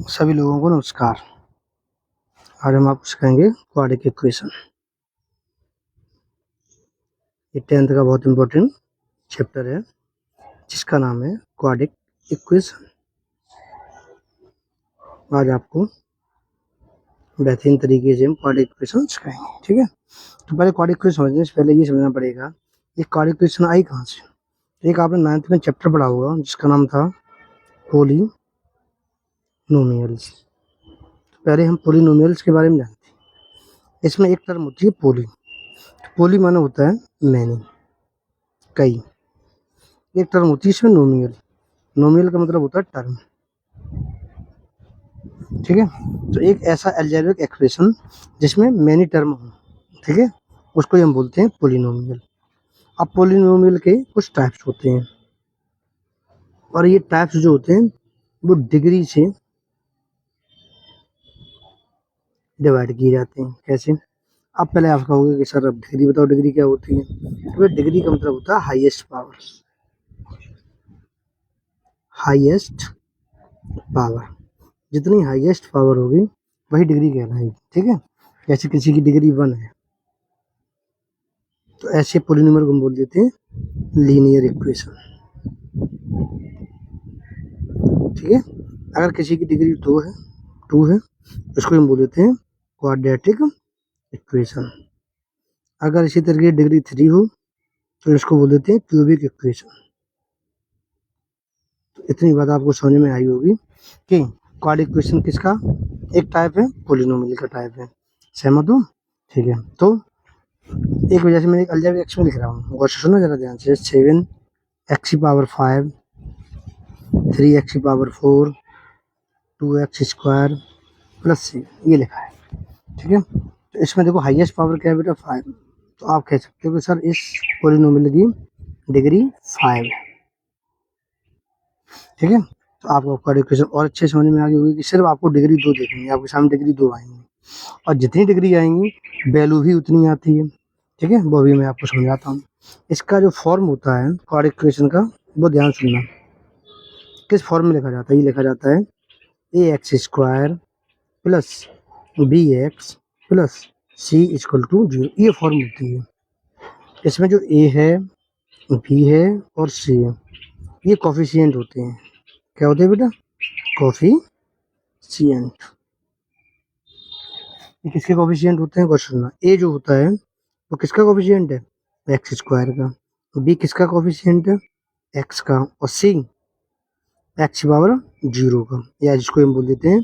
सभी लोगों को नमस्कार। आज हम आपको सिखाएंगे क्वाड्रेटिक इक्वेशन। ये 10th का बहुत इम्पोर्टेंट चैप्टर है जिसका नाम है क्वाड्रेटिक इक्वेशन। आज आपको बेहतरीन तरीके से हम क्वाड्रेटिक इक्वेशन सिखाएंगे, ठीक है। तो पहले क्वाड्रेटिक इक्वेशन समझने से पहले ये समझना पड़ेगा ये क्वाड्रेटिक इक्वेशन आई कहाँ से। एक आपने 9th में चैप्टर पढ़ा होगा जिसका नाम था पॉलिनोमियल्स। पहले हम पॉलिनोमियल्स के बारे में जानते हैं। इसमें एक टर्म होती है पोली माना होता है मैनी, कई। एक टर्म होती है इसमें नोमियल का मतलब होता है टर्म, ठीक है। तो एक ऐसा अलजेब्रिक एक्सप्रेशन जिसमें मैनी टर्म हो, ठीक है, उसको हम बोलते हैं पॉलिनोमियल। अब पॉलिनोमियल के कुछ टाइप्स होते हैं और ये टाइप्स जो होते हैं वो डिग्री से डिवाइड किए जाते हैं। कैसे? अब पहले आप कहोगे कि सर अब डिग्री बताओ, डिग्री क्या होती है। तो डिग्री का मतलब होता है हाईएस्ट पावर। जितनी हाईएस्ट पावर होगी वही डिग्री कहलाएगी, ठीक है। जैसे किसी की डिग्री 1 है तो ऐसे पॉलिनोमियल को हम बोल देते हैं लीनियर इक्वेशन, ठीक है। अगर किसी की डिग्री 2 है उसको हम बोल देते हैं क्वाड्रेटिक इक्वेशन। अगर इसी तरह की डिग्री 3 हो तो इसको बोल देते हैं क्यूबिक इक्वेशन। तो इतनी बात आपको समझ में आई होगी कि क्वाड्रेटिक इक्वेशन किसका एक टाइप है, पॉलिनोमियल का टाइप है। सहमत हो? ठीक है। तो एक वजह से मैं एक अलजेब्रिक एक्सप्रेशन लिख रहा हूँ, गौर से सुनो जरा ध्यान से। 7x की पावर 5, 3x की power 4, 2x square plus c, ये लिखा है, ठीक है। तो इसमें देखो हाईएस्ट पावर क्या है बेटा, 5। तो आप कह सकते हो कि सर इस पॉलिनोमियल की डिग्री 5 है, ठीक है। तो आपको क्वाड्रेटिक इक्वेशन और अच्छे समझ में आ गई होगी कि सिर्फ आपको डिग्री 2 देखनी है, आपके सामने डिग्री 2 आएंगी और जितनी डिग्री आएंगी वैल्यू भी उतनी आती है, ठीक है। वो भी मैं आपको समझाता हूँ। इसका जो फॉर्म होता है क्वाड्रेटिक इक्वेशन का वो ध्यान सुनना। किस फॉर्म में लिखा जाता है? ये लिखा जाता है ax square plus bx plus c equal to 0। ये फॉर्म होती है। इसमें जो a है, b है और c है, ये कोफिशिएंट होते हैं। क्या होते हैं बेटा? कोफिशिएंट। ये किसके कोफिशिएंट होते हैं? क्वेश्चन ना, a जो होता है वो किसका कोफिशिएंट है? एक्स स्क्वायर का। b किसका कोफिशिएंट है? x का। और c एक्स की पावर 0 का, या जिसको हम बोल देते हैं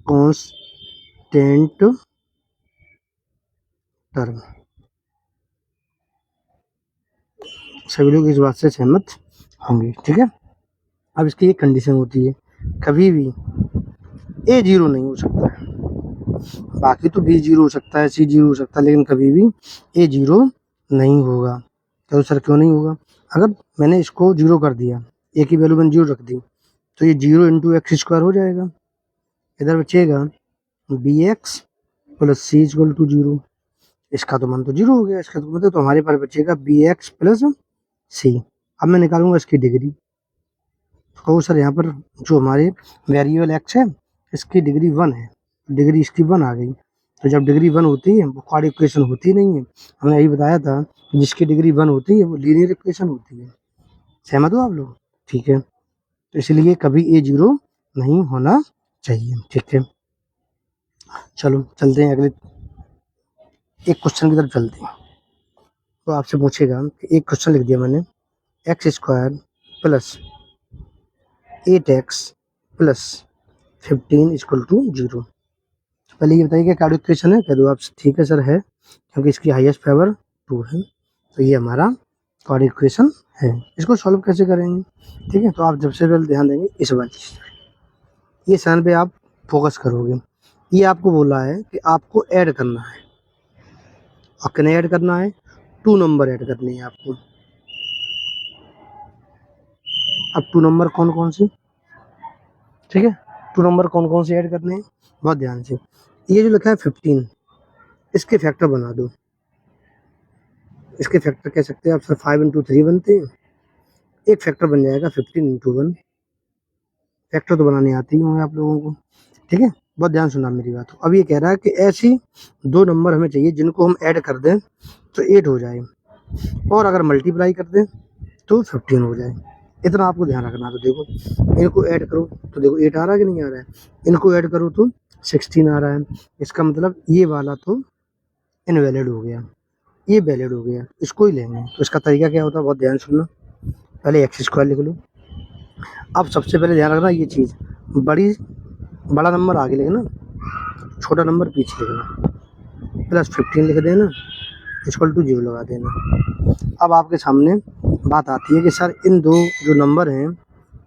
कांस्टेंट टर्म। सभी लोग इस बात से सहमत होंगे, ठीक है। अब इसकी एक कंडीशन होती है, कभी भी a 0 नहीं हो सकता है। बाकी तो b 0 हो सकता है, c 0 हो सकता है, लेकिन कभी भी a 0 नहीं होगा। तो सर क्यों नहीं होगा? अगर मैंने इसको 0 कर दिया, a की वैल्यू मैंने 0 रख दी, तो ये 0 इंटू एक्स स्क्वायर हो जाएगा। इधर बचेगा bx plus c equal to 0। इसका तो मान तो 0 हो गया, इसका तो मतलब तो हमारे पास बचेगा bx प्लस c। अब मैं निकालूंगा इसकी डिग्री। तो सर यहाँ पर जो हमारे वेरिएबल x है इसकी डिग्री 1 है, डिग्री इसकी 1 आ गई। तो जब डिग्री 1 होती है वो क्वाड्रेटिक इक्वेशन होती नहीं है। हमने यही बताया था, जिसकी डिग्री 1 होती है वो लीनियर इक्वेशन होती है। सहमत हो आप लोग? ठीक है। तो इसलिए कभी a 0 नहीं होना चाहिए, ठीक है। चलो चलते हैं अगले एक क्वेश्चन की तरफ चलते हैं। तो आपसे पूछेगा कि एक क्वेश्चन लिख दिया मैंने, x square plus 8x plus 15 equal to 0। पहले ये बताइए कि क्वाड्रेटिक इक्वेशन है? कह दो आप ठीक है सर है, क्योंकि इसकी हाईएस्ट पावर 2 है। तो ये हमारा क्वाड्रेटिक इक्वेशन है। इसको सॉल्व कैसे करेंगे? ठीक है। तो आप सबसे पहले ध्यान देंगे इस वाली चीज़ पे, ये साइन पे आप फोकस करोगे। ये आपको बोला है कि आपको ऐड करना है, और कितने ऐड करना है? 2 नंबर ऐड करने हैं आपको। अब 2 नंबर कौन कौन से? ठीक है, 2 नंबर कौन कौन से ऐड करने हैं? बहुत ध्यान से। ये जो लिखा है 15, इसके फैक्टर बना दो। इसके फैक्टर कह सकते हैं आप सर 5 इंटू 3 बनते हैं। एक फैक्टर बन जाएगा 15 इंटू 1। फैक्टर तो बनाने आते ही होंगे आप लोगों को। ठीक है, बहुत ध्यान सुनना मेरी बात को। अब ये कह रहा है कि ऐसी 2 नंबर हमें चाहिए जिनको हम ऐड कर दें तो 8 हो जाए, और अगर मल्टीप्लाई कर दें तो 15 हो जाए। इतना आपको ध्यान रखना। तो देखो इनको ऐड करो तो देखो 8 आ रहा है कि नहीं आ रहा है, इनको ऐड करो तो 16 आ रहा है। इसका मतलब ये वाला तो इनवैलिड हो गया, ये वैलिड हो गया, इसको ही लेंगे। तो इसका तरीका क्या होता है, बहुत ध्यान सुनना। पहले एक्स स्क्वायर लिख लो। अब सबसे पहले ध्यान रखना ये चीज़, बड़ा नंबर आगे लिखना, छोटा नंबर पीछे लिखना। प्लस 15 लिख देना, इक्वल टू 0 लगा देना। अब आपके सामने बात आती है कि सर इन दो जो नंबर हैं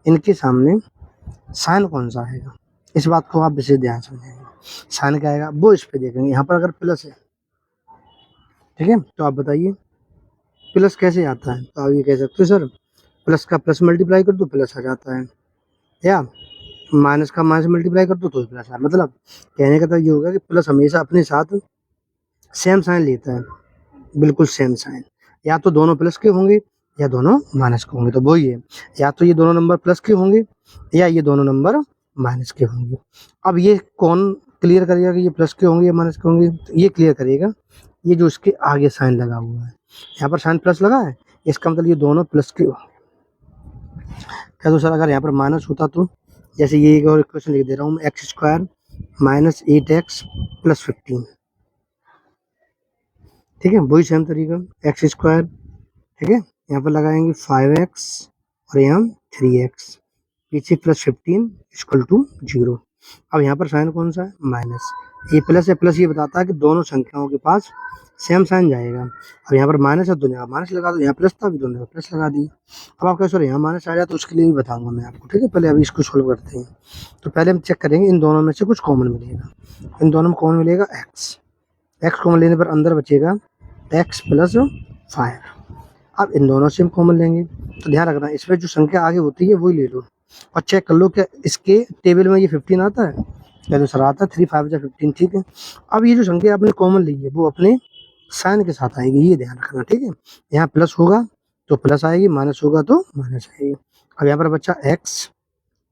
इनके सामने साइन कौन सा आएगा। इस बात को आप विशेष ध्यान समझेंगे। साइन क्या आएगा वो इस पे देखेंगे। यहाँ पर अगर प्लस है, ठीक है, तो आप बताइए प्लस कैसे आता है। तो आप ये कह सकते हो सर प्लस का प्लस मल्टीप्लाई कर दो प्लस आ जाता है, या माइनस का माइनस मल्टीप्लाई कर दो तो प्लस आ। मतलब कहने का तो ये होगा कि प्लस हमेशा अपने साथ सेम साइन लेता है, बिल्कुल सेम साइन। या तो दोनों प्लस के होंगे या दोनों माइनस के होंगे। तो वही है, या तो ये दोनों नंबर प्लस के होंगे या ये दोनों नंबर माइनस के होंगे। अब ये कौन क्लियर करेगा कि ये प्लस के होंगे या माइनस के होंगे। तो ये क्लियर करेगा ये जो इसके आगे साइन लगा हुआ है, यहाँ पर साइन प्लस लगा है, इसका मतलब ये दोनों प्लस के होंगे। क्या तो सर अगर यहाँ पर माइनस होता तो, जैसे ये एक और इक्वेशन लिख दे रहा हूँ, x square minus 8x plus 15, ठीक है, वही सेम तरीका एक्स स्क्वायर, ठीक है, यहाँ पर लगाएंगे 5x और यहाँ 3x, पीछे प्लस 15 इक्वल टू 0। अब यहाँ पर साइन कौन सा है, माइनस। ये प्लस है, प्लस ये बताता है कि दोनों संख्याओं के पास सेम साइन जाएगा। अब यहाँ पर माइनस है तो यहाँ माइनस लगा दो, यहाँ प्लस था अभी दोनों प्लस लगा दिए। अब आप कह सर यहाँ माइनस आ जाए तो उसके लिए भी बताऊंगा मैं आपको, ठीक है। पहले अभी इसको सोल्व करते हैं। तो पहले हम चेक करेंगे इन दोनों में से कुछ कॉमन मिलेगा। इन दोनों में कॉमन मिलेगा एक्स कॉमन लेने पर अंदर बचेगा x प्लस 5। अब इन दोनों से हम कॉमन लेंगे। तो ध्यान रखना इसमें जो संख्या आगे होती है वही ले लो, और चेक कर लो क्या इसके टेबल में ये 15 आता है, क्या तो सर आता है, 3 5 जा 15, ठीक है। अब ये जो संख्या आपने कॉमन ली है वो अपने साइन के साथ आएगी, ये ध्यान रखना, ठीक है। यहाँ प्लस होगा तो प्लस आएगी, माइनस होगा तो माइनस आएगी। अब यहाँ पर बच्चा x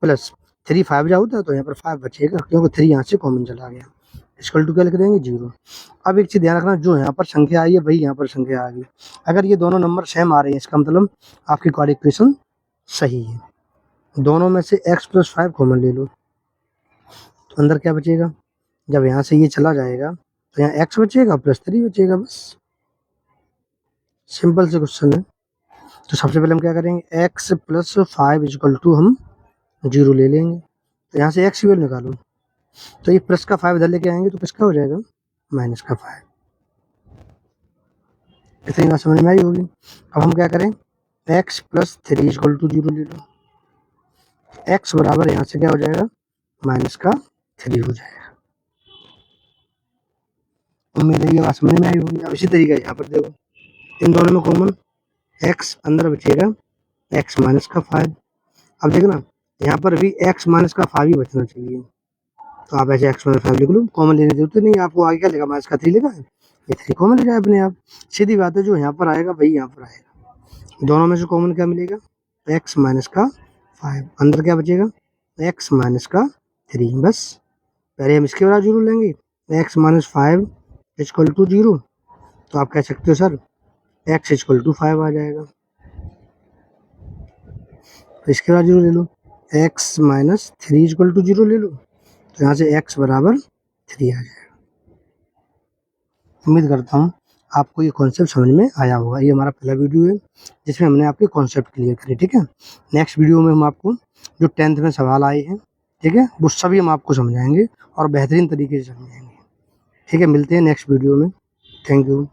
प्लस 3 5 जा होता है तो यहाँ पर 5 बचेगा, क्योंकि 3 यहाँ से कॉमन चला गया। इक्वल टू क्या लिख देंगे, 0। अब एक चीज़ ध्यान रखना, जो यहाँ पर संख्या आई है वही यहाँ पर संख्या आ गई। अगर ये दोनों नंबर सेम आ रहे हैं इसका मतलब आपकी क्वाड्रेटिक इक्वेशन सही है। दोनों में से x प्लस 5 कॉमन ले लो, तो अंदर क्या बचेगा, जब यहाँ से ये चला जाएगा तो यहाँ x बचेगा प्लस 3 बचेगा, बस सिंपल से क्वेश्चन है। तो सबसे पहले हम क्या करेंगे, x प्लस 5 इक्वल टू हम 0 ले लेंगे। तो यहाँ से x की वैल्यू निकालो, तो ये प्लस का 5 इधर लेके आएंगे तो किसका हो जाएगा, माइनस का 5। इतनी बात समझ में आई होगी। अब हम क्या करें, x प्लस 3 इक्वल टू 0 ले लो, x बराबर यहाँ से क्या हो जाएगा, माइनस का 3 हो जाएगा। उम्मीद है ये बात समझ में आई होगी। अब इसी तरीके यहाँ पर देखो इन दोनों में कॉमन x अंदर बचेगा x माइनस का 5। अब देखना यहाँ पर भी x माइनस का 5 ही बचना चाहिए, तो आप ऐसे x माइनस 5 लिख लो, कॉमन लेने देते नहीं। आपको आगे क्या लेगा, माइनस का 3 लेगा, ये 3 कॉमन ले जाए अपने आप। सीधी बात है, जो यहाँ पर आएगा वही यहाँ पर आएगा। दोनों में से कॉमन क्या मिलेगा, x माइनस का 5, अंदर क्या बचेगा, x माइनस का 3। बस पहले हम इसके बराबर 0 लेंगे, x माइनस 5 इक्वल टू 0। तो आप कह सकते हो सर x इक्वल टू 5 आ जाएगा। तो इसके बाद 0 ले लो, x माइनस 3 इक्वल टू 0 ले लो, तो यहाँ से x बराबर 3 आ जाएगा। उम्मीद करता हूँ आपको ये कॉन्सेप्ट समझ में आया होगा। ये हमारा पहला वीडियो है जिसमें हमने आपके कॉन्सेप्ट क्लियर करे, ठीक है। नेक्स्ट वीडियो में हम आपको जो 10th में सवाल आए हैं, ठीक है, वो सभी हम आपको समझाएंगे और बेहतरीन तरीके से समझाएंगे, ठीक है। मिलते हैं नेक्स्ट वीडियो में। Thank you.